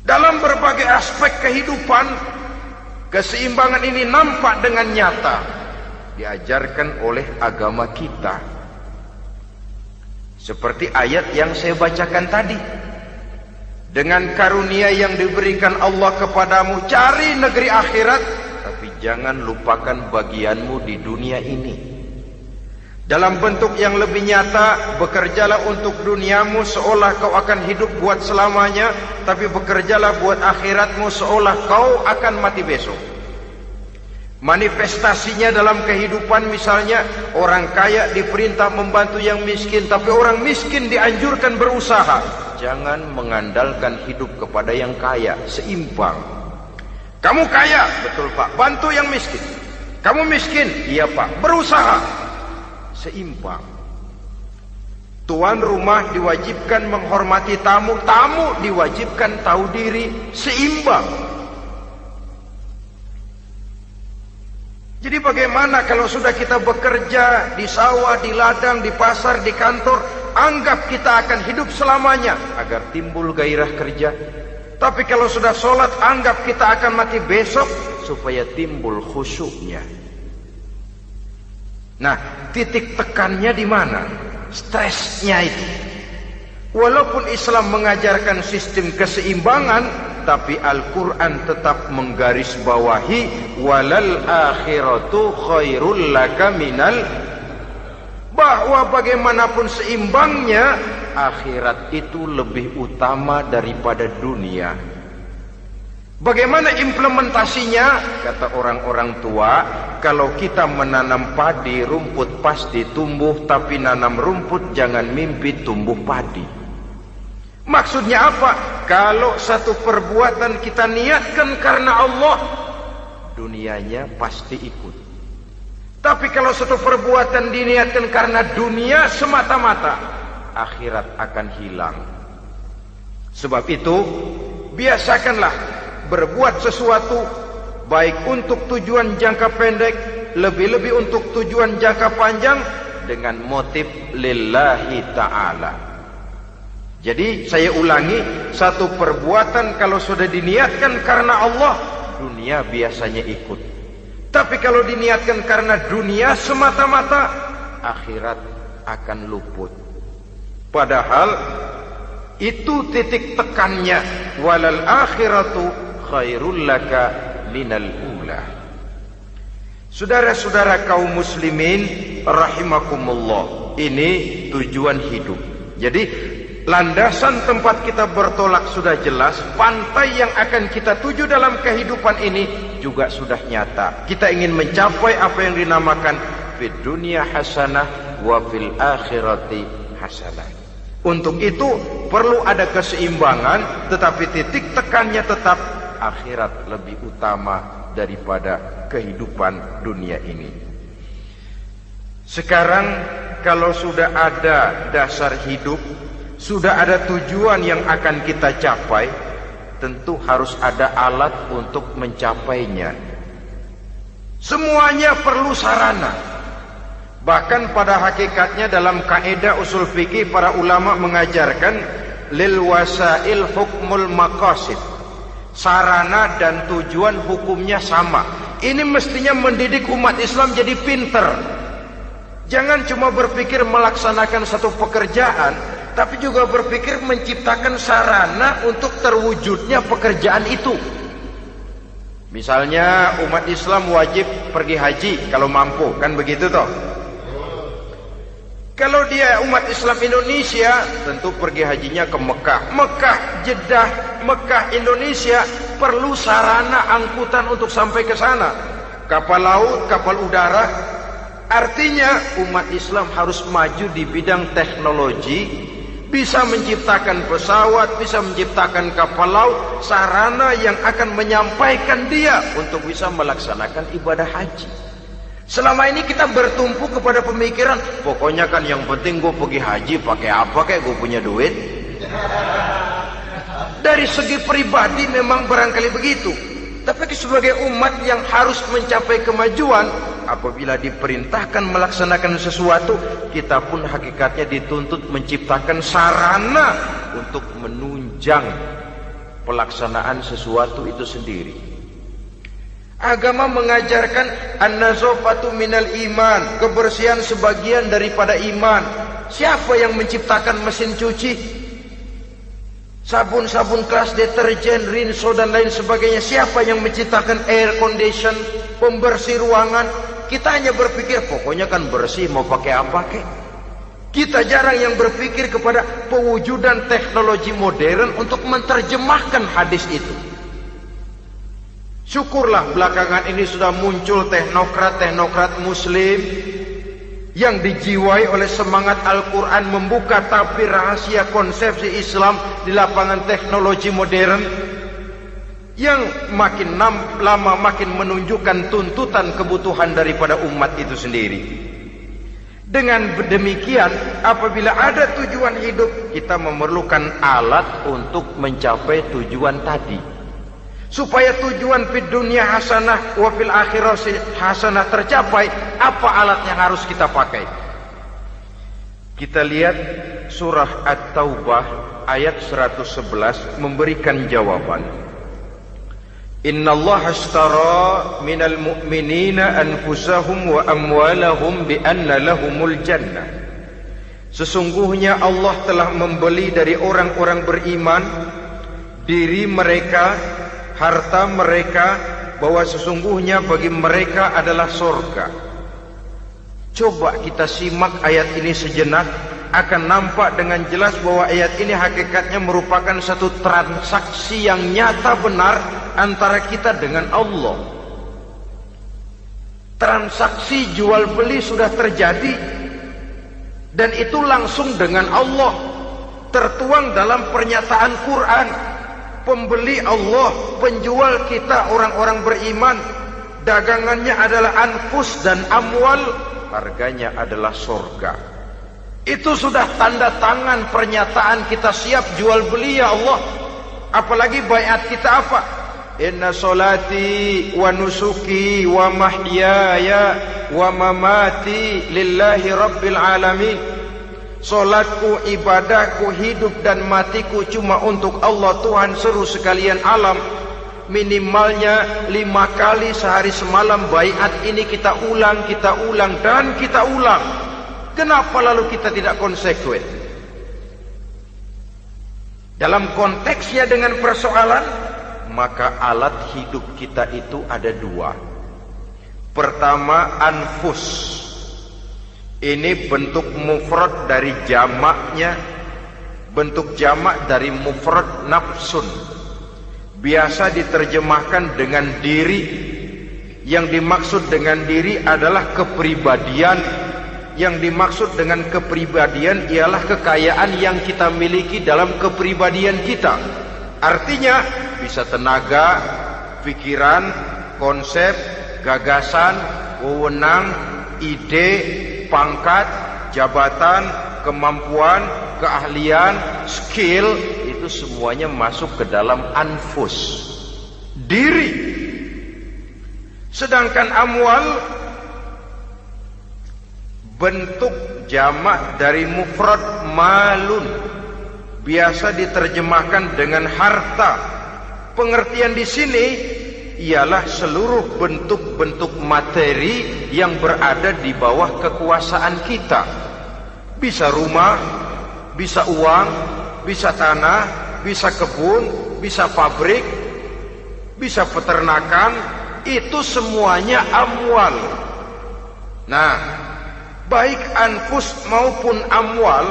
Dalam berbagai aspek kehidupan, keseimbangan ini nampak dengan nyata diajarkan oleh agama kita. Seperti ayat yang saya bacakan tadi. Dengan karunia yang diberikan Allah kepadamu, cari negeri akhirat, tapi jangan lupakan bagianmu di dunia ini. Dalam bentuk yang lebih nyata, bekerjalah untuk duniamu seolah kau akan hidup buat selamanya, tapi bekerjalah buat akhiratmu seolah kau akan mati besok. Manifestasinya dalam kehidupan, misalnya orang kaya diperintah membantu yang miskin, tapi orang miskin dianjurkan berusaha. Jangan mengandalkan hidup kepada yang kaya, seimbang. Kamu kaya, betul Pak, bantu yang miskin. Kamu miskin, iya Pak, berusaha. Seimbang. Tuan rumah diwajibkan menghormati tamu, tamu diwajibkan tahu diri, seimbang. Jadi bagaimana kalau sudah kita bekerja di sawah, di ladang, di pasar, di kantor, anggap kita akan hidup selamanya agar timbul gairah kerja. Tapi kalau sudah sholat, anggap kita akan mati besok supaya timbul khusyuknya. Nah, titik tekannya di mana? Stresnya itu. Walaupun Islam mengajarkan sistem keseimbangan, tapi Al-Quran tetap menggarisbawahi walal akhiratu khairul laka minal, bahwa bagaimanapun seimbangnya, akhirat itu lebih utama daripada dunia. Bagaimana implementasinya? Kata orang-orang tua, kalau kita menanam padi, rumput pasti tumbuh, tapi nanam rumput jangan mimpi tumbuh padi. Maksudnya apa? Kalau satu perbuatan kita niatkan karena Allah, dunianya pasti ikut. Tapi kalau satu perbuatan diniatkan karena dunia semata-mata, akhirat akan hilang. Sebab itu, biasakanlah berbuat sesuatu baik untuk tujuan jangka pendek, lebih-lebih untuk tujuan jangka panjang, dengan motif lillahi ta'ala. Jadi saya ulangi, satu perbuatan kalau sudah diniatkan karena Allah, dunia biasanya ikut. Tapi kalau diniatkan karena dunia semata-mata, akhirat akan luput. Padahal itu titik tekannya, walal akhiratu khairul laka minal ula. Saudara-saudara kaum muslimin rahimakumullah, ini tujuan hidup. Jadi landasan tempat kita bertolak sudah jelas, pantai yang akan kita tuju dalam kehidupan ini juga sudah nyata. Kita ingin mencapai apa yang dinamakan fid dunya hasanah wa fil akhirati hasanah. Untuk itu perlu ada keseimbangan, tetapi titik tekannya tetap akhirat lebih utama daripada kehidupan dunia ini. Sekarang kalau sudah ada dasar hidup, sudah ada tujuan yang akan kita capai, tentu harus ada alat untuk mencapainya. Semuanya perlu sarana. Bahkan pada hakikatnya dalam kaidah usul fikih para ulama mengajarkan lil wasail hukmul maqasid. Sarana dan tujuan hukumnya sama. Ini mestinya mendidik umat Islam jadi pinter. Jangan cuma berpikir melaksanakan satu pekerjaan, tapi juga berpikir menciptakan sarana untuk terwujudnya pekerjaan itu. Misalnya umat Islam wajib pergi haji kalau mampu, kan begitu toh? Kalau dia umat Islam Indonesia, tentu pergi hajinya ke Mekah. Mekah, Jeddah, Mekah, Indonesia perlu sarana angkutan untuk sampai ke sana. Kapal laut, kapal udara. Artinya umat Islam harus maju di bidang teknologi, bisa menciptakan pesawat, bisa menciptakan kapal laut, sarana yang akan menyampaikan dia untuk bisa melaksanakan ibadah haji. Selama ini kita bertumpu kepada pemikiran, pokoknya kan yang penting gue pergi haji, pakai apa kayak gue punya duit. Dari segi pribadi memang barangkali begitu. Tapi sebagai umat yang harus mencapai kemajuan, apabila diperintahkan melaksanakan sesuatu, kita pun hakikatnya dituntut menciptakan sarana untuk menunjang pelaksanaan sesuatu itu sendiri. Agama mengajarkan an-nazafatu minal iman, kebersihan sebagian daripada iman. Siapa yang menciptakan mesin cuci, sabun-sabun kelas, deterjen, rinso dan lain sebagainya? Siapa yang menciptakan air condition, pembersih ruangan? Kita hanya berpikir pokoknya kan bersih, mau pakai apa kek. Kita jarang yang berpikir kepada pewujudan teknologi modern untuk menerjemahkan hadis itu. Syukurlah belakangan ini sudah muncul teknokrat-teknokrat muslim yang dijiwai oleh semangat Al-Quran membuka tabir rahasia konsepsi Islam di lapangan teknologi modern yang makin lama makin menunjukkan tuntutan kebutuhan daripada umat itu sendiri. Dengan demikian, apabila ada tujuan hidup, kita memerlukan alat untuk mencapai tujuan tadi. Supaya tujuan fid dunya hasanah wa fil akhirati hasanah tercapai, apa alat yang harus kita pakai? Kita lihat surah At-Taubah ayat 111 memberikan jawaban. Innallaha ashtara minal mu'minina anfusahum wa amwalahum bi anna lahumul jannah. Sesungguhnya Allah telah membeli dari orang-orang beriman diri mereka, harta mereka, bahwa sesungguhnya bagi mereka adalah surga. Coba kita simak ayat ini sejenak, akan nampak dengan jelas bahwa ayat ini hakikatnya merupakan satu transaksi yang nyata benar antara kita dengan Allah. Transaksi jual beli sudah terjadi, dan itu langsung dengan Allah, tertuang dalam pernyataan Quran. Pembeli Allah, penjual kita orang-orang beriman, dagangannya adalah anfus dan amwal, harganya adalah surga. Itu sudah tanda tangan pernyataan kita siap jual beli ya Allah. Apalagi baiat kita apa? Inna solati wa nusuki wa mahyaya wa mamati lillahi rabbil alamin. Solatku, ibadahku, hidup dan matiku cuma untuk Allah Tuhan seluruh sekalian alam. Minimalnya 5 kali sehari semalam baiat ini kita ulang dan kita ulang. Kenapa lalu kita tidak konsekuen? Dalam konteksnya dengan persoalan, maka alat hidup kita itu ada 2. Pertama, anfus. Ini bentuk mufrad dari jamaknya, bentuk jamak dari mufrad nafsun. Biasa diterjemahkan dengan diri. Yang dimaksud dengan diri adalah kepribadian. Yang dimaksud dengan kepribadian ialah kekayaan yang kita miliki dalam kepribadian kita. Artinya bisa tenaga, pikiran, konsep, gagasan, wewenang, ide, pangkat, jabatan, kemampuan, keahlian, skill, itu semuanya masuk ke dalam anfus, diri. Sedangkan amwal bentuk jamak dari mufrad malun, biasa diterjemahkan dengan harta. Pengertian di sini ialah seluruh bentuk-bentuk materi yang berada di bawah kekuasaan kita. Bisa rumah, bisa uang, bisa tanah, bisa kebun, bisa pabrik, bisa peternakan, itu semuanya amwal. Nah, baik anfus maupun amwal,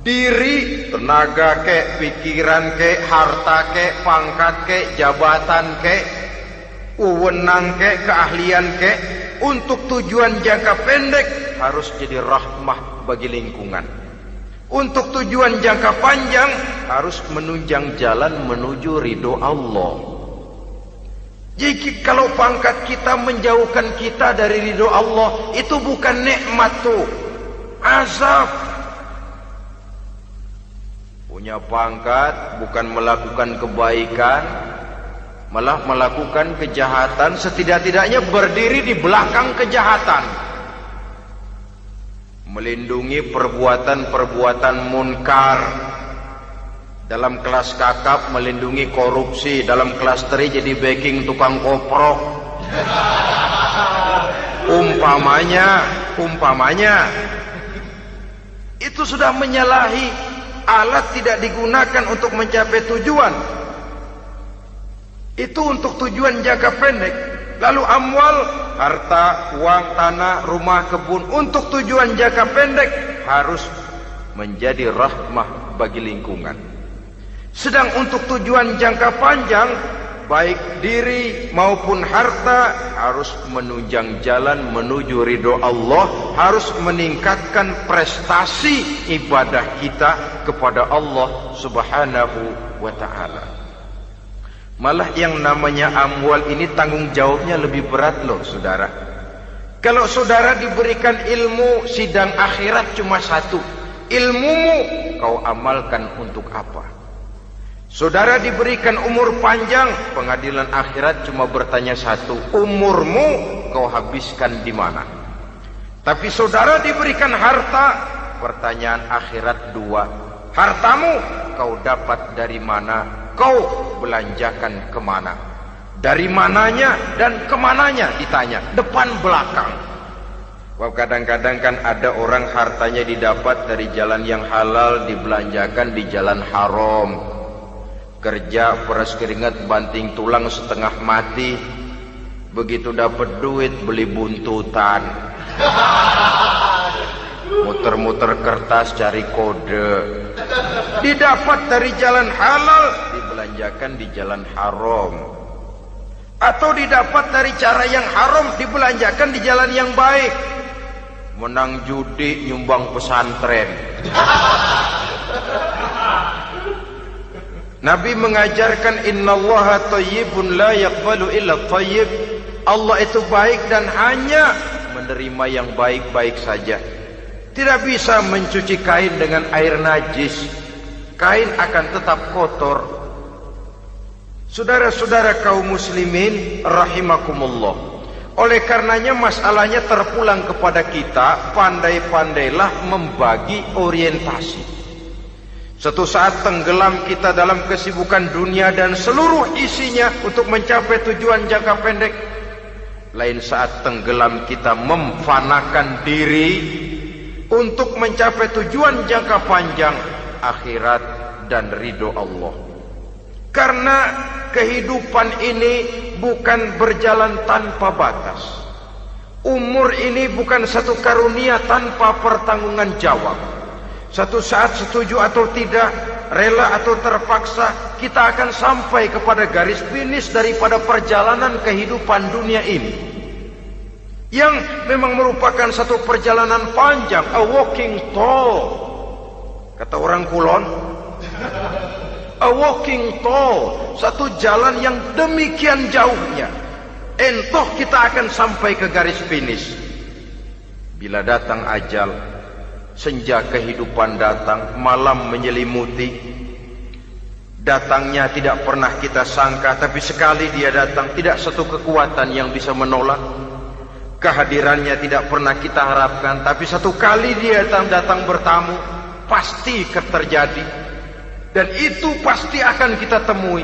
diri, tenaga kek, pikiran kek, harta kek, pangkat kek, jabatan kek, wewenang kek, keahlian kek, untuk tujuan jangka pendek harus jadi rahmah bagi lingkungan. Untuk tujuan jangka panjang harus menunjang jalan menuju ridho Allah. Jadi kalau pangkat kita menjauhkan kita dari ridho Allah, itu bukan nikmat tuh, azab. Punya pangkat bukan melakukan kebaikan, malah melakukan kejahatan, setidak-tidaknya berdiri di belakang kejahatan. Melindungi perbuatan-perbuatan munkar. Dalam kelas kakap melindungi korupsi, dalam kelas teri jadi backing tukang koprok. Umpamanya itu sudah menyalahi. Alat tidak digunakan untuk mencapai tujuan. Itu untuk tujuan jangka pendek. Lalu amwal, harta, uang, tanah, rumah, kebun untuk tujuan jangka pendek harus menjadi rahmah bagi lingkungan. Sedang untuk tujuan jangka panjang, baik diri maupun harta harus menunjang jalan menuju ridho Allah, harus meningkatkan prestasi ibadah kita kepada Allah Subhanahu wa ta'ala. Malah yang namanya amwal ini tanggung jawabnya lebih berat loh saudara. Kalau saudara diberikan ilmu, sidang akhirat cuma satu. Ilmumu kau amalkan untuk apa? Saudara diberikan umur panjang, pengadilan akhirat cuma bertanya satu, umurmu kau habiskan di mana? Tapi saudara diberikan harta, pertanyaan akhirat dua, hartamu kau dapat dari mana? Kau belanjakan kemana? Dari mananya dan kemananya ditanya, depan belakang. Kadang-kadang kan ada orang hartanya didapat dari jalan yang halal, dibelanjakan di jalan haram. Kerja peras keringat banting tulang setengah mati, begitu dapat duit beli buntutan, muter-muter kertas cari kode. Didapat dari jalan halal, dibelanjakan di jalan haram. Atau didapat dari cara yang haram, dibelanjakan di jalan yang baik. Menang judi, nyumbang pesantren. Nabi mengajarkan innallaha thayyibun la yaqbalu illa thayyib. Allah itu baik dan hanya menerima yang baik-baik saja. Tidak bisa mencuci kain dengan air najis. Kain akan tetap kotor. Saudara-saudara kaum muslimin rahimakumullah. Oleh karenanya masalahnya terpulang kepada kita, pandai-pandailah membagi orientasi. Suatu saat tenggelam kita dalam kesibukan dunia dan seluruh isinya untuk mencapai tujuan jangka pendek. Lain saat tenggelam kita memfanakan diri untuk mencapai tujuan jangka panjang, akhirat dan ridho Allah. Karena kehidupan ini bukan berjalan tanpa batas. Umur ini bukan satu karunia tanpa pertanggungan jawab. Satu saat setuju atau tidak, rela atau terpaksa, kita akan sampai kepada garis finish daripada perjalanan kehidupan dunia ini, yang memang merupakan satu perjalanan panjang, a walking tall. Kata orang Kulon, a walking tall, satu jalan yang demikian jauhnya. Entoh kita akan sampai ke garis finish. Bila datang ajal, senja kehidupan datang, malam menyelimuti. Datangnya tidak pernah kita sangka, tapi sekali dia datang, tidak satu kekuatan yang bisa menolak. Kehadirannya tidak pernah kita harapkan, tapi satu kali dia datang bertamu, pasti terjadi. Dan itu pasti akan kita temui.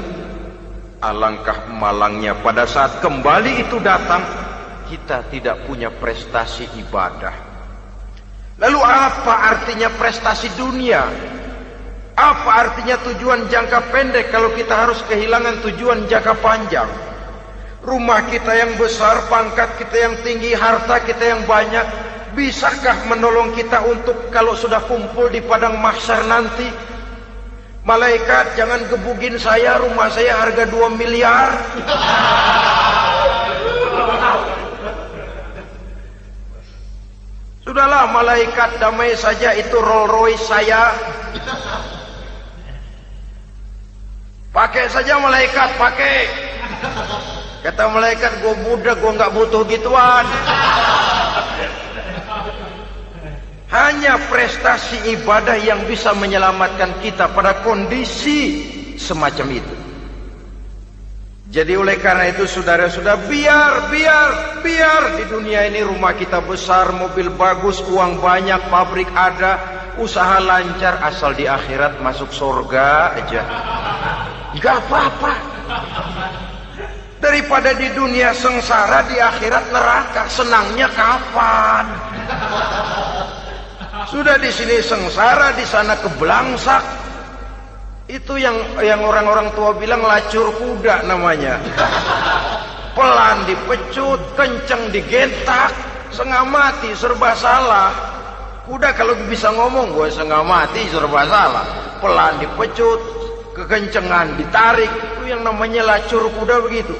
Alangkah malangnya pada saat kembali itu datang, kita tidak punya prestasi ibadah. Lalu apa artinya prestasi dunia? Apa artinya tujuan jangka pendek kalau kita harus kehilangan tujuan jangka panjang? Rumah kita yang besar, pangkat kita yang tinggi, harta kita yang banyak, bisakah menolong kita untuk kalau sudah kumpul di padang mahsyar nanti? Malaikat, jangan gebugin saya, rumah saya harga 2 miliar. Sudahlah malaikat, damai saja, itu Rolls Royce saya. Pakai saja malaikat, pakai. Kata malaikat, gue budak, gue gak butuh gituan. Hanya prestasi ibadah yang bisa menyelamatkan kita pada kondisi semacam itu. Jadi oleh karena itu saudara-saudara, biar di dunia ini rumah kita besar, mobil bagus, uang banyak, pabrik ada, usaha lancar, asal di akhirat masuk surga aja. Gak apa-apa. Daripada di dunia sengsara, di akhirat neraka, senangnya kapan? Sudah di sini sengsara, di sana keblangsak. Itu yang orang-orang tua bilang lacur kuda namanya. pelan dipecut, kenceng digentak, setengah mati, serba salah. Kuda kalau bisa ngomong, gue setengah mati, serba salah. Pelan dipecut, kekencengan ditarik, itu yang namanya lacur kuda begitu.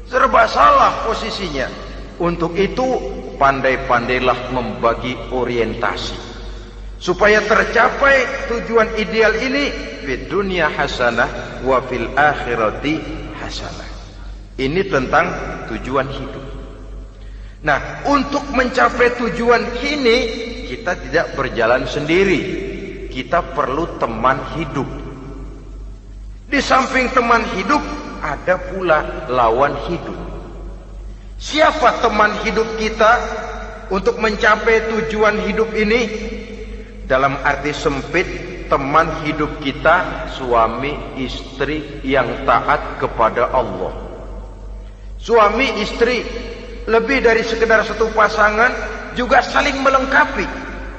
Serba salah posisinya. Untuk itu pandai-pandailah membagi orientasi supaya tercapai tujuan ideal ini, fid dunya hasanah wa fil akhirati hasanah. Ini tentang tujuan hidup. Nah, untuk mencapai tujuan ini kita tidak berjalan sendiri. Kita perlu teman hidup. Di samping teman hidup ada pula lawan hidup. Siapa teman hidup kita untuk mencapai tujuan hidup ini? Dalam arti sempit, teman hidup kita suami istri yang taat kepada Allah. Suami istri lebih dari sekedar satu pasangan, juga saling melengkapi,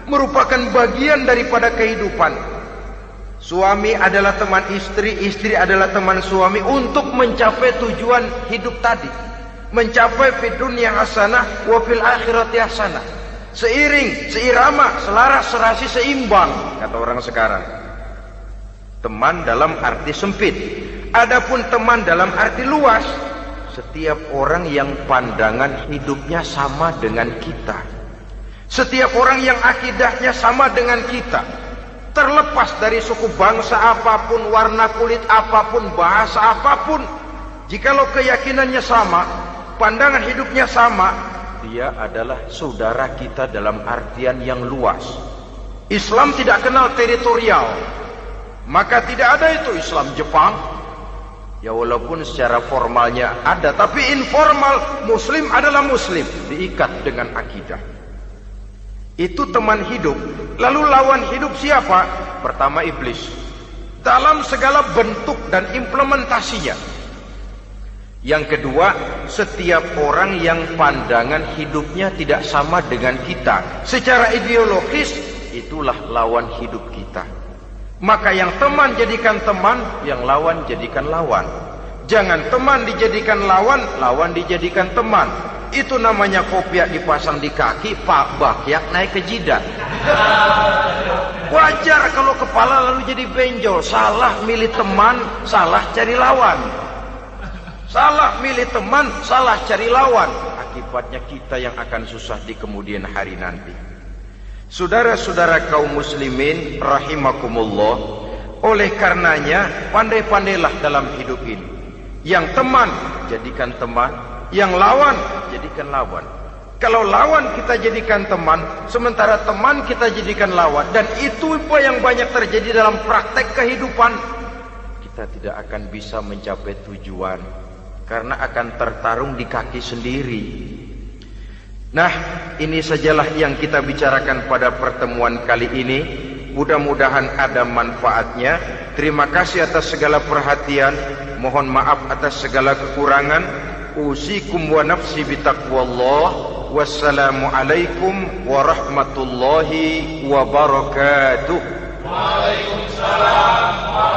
merupakan bagian daripada kehidupan. Suami adalah teman istri, istri adalah teman suami untuk mencapai tujuan hidup tadi. Mencapai fid dunya hasanah wa fil akhirati hasanah. Seiring, seirama, selaras, serasi, seimbang, kata orang sekarang. Teman dalam arti sempit. Adapun teman dalam arti luas, setiap orang yang pandangan hidupnya sama dengan kita. Setiap orang yang akidahnya sama dengan kita. Terlepas dari suku bangsa apapun, warna kulit apapun, bahasa apapun, jikalau keyakinannya sama, pandangan hidupnya sama, dia adalah saudara kita dalam artian yang luas. Islam tidak kenal teritorial, maka tidak ada itu Islam Jepang. Ya walaupun secara formalnya ada, tapi informal Muslim adalah Muslim, diikat dengan akidah. Itu teman hidup. Lalu lawan hidup siapa? Pertama iblis, dalam segala bentuk dan implementasinya. Yang kedua, setiap orang yang pandangan hidupnya tidak sama dengan kita secara ideologis, itulah lawan hidup kita. Maka yang teman jadikan teman, yang lawan jadikan lawan. Jangan teman dijadikan lawan, lawan dijadikan teman. Itu namanya kopiah dipasang di kaki, pak bakyak naik ke jidat. Wajar kalau kepala lalu jadi benjol. Salah milih teman, salah cari lawan. Salah milih teman, salah cari lawan. Akibatnya kita yang akan susah di kemudian hari nanti. Saudara-saudara kaum muslimin rahimakumullah, oleh karenanya pandai-pandailah dalam hidup ini. Yang teman jadikan teman, yang lawan jadikan lawan. Kalau lawan kita jadikan teman, sementara teman kita jadikan lawan, dan itu yang banyak terjadi dalam praktek kehidupan, kita tidak akan bisa mencapai tujuan karena akan tertarung di kaki sendiri. Nah, ini sajalah yang kita bicarakan pada pertemuan kali ini. Mudah-mudahan ada manfaatnya. Terima kasih atas segala perhatian. Mohon maaf atas segala kekurangan. Usikum wa nafsi bitaqwallah. Wassalamualaikum warahmatullahi wabarakatuh. Waalaikumsalam.